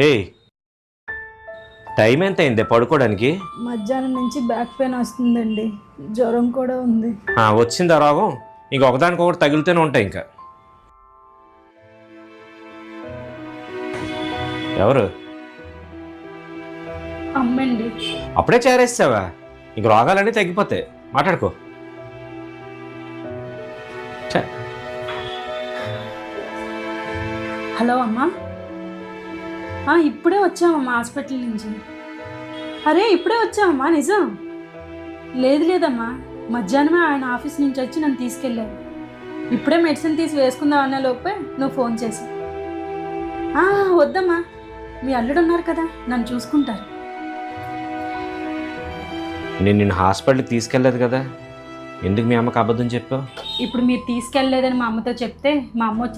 ఏయ్, టైం ఎంత అయింది పడుకోవడానికి? మధ్యాహ్నం నుంచి బ్యాక్ పెయిన్ వస్తుందండి, జ్వరం కూడా ఉంది. వచ్చిందా రోగం? ఇంక ఒకదానికొకటి తగులుతూనే ఉంటాయి ఇంకా. ఎవరు? అమ్మండి. అప్పుడే చేరేస్తావా? ఇంక రోగాలన్నీ తగ్గిపోతాయి, మాట్లాడుకో. ఛే, హలో అమ్మా. ఇప్పుడే వచ్చామమ్మా హాస్పిటల్ నుంచి. అరే ఇప్పుడే వచ్చామమ్మా, నిజం. లేదమ్మా, మధ్యాహ్నమే ఆయన ఆఫీస్ నుంచి వచ్చి నన్ను తీసుకెళ్ళారు. ఇప్పుడే మెడిసిన్ తీసి వేసుకుందాం అన్న లోపే నువ్వు ఫోన్ చేసి. వద్దమ్మా, మీ అల్లుడు ఉన్నారు కదా, నన్ను చూసుకుంటారు. నేను నిన్ను హాస్పిటల్కి తీసుకెళ్ళలేదు కదా, ఎందుకు మీ అమ్మకి అబద్ధం చెప్పావు? ఇప్పుడు మీరు తీసుకెళ్ళలేదని మా అమ్మతో చెప్తే మా అమ్మ వచ్చి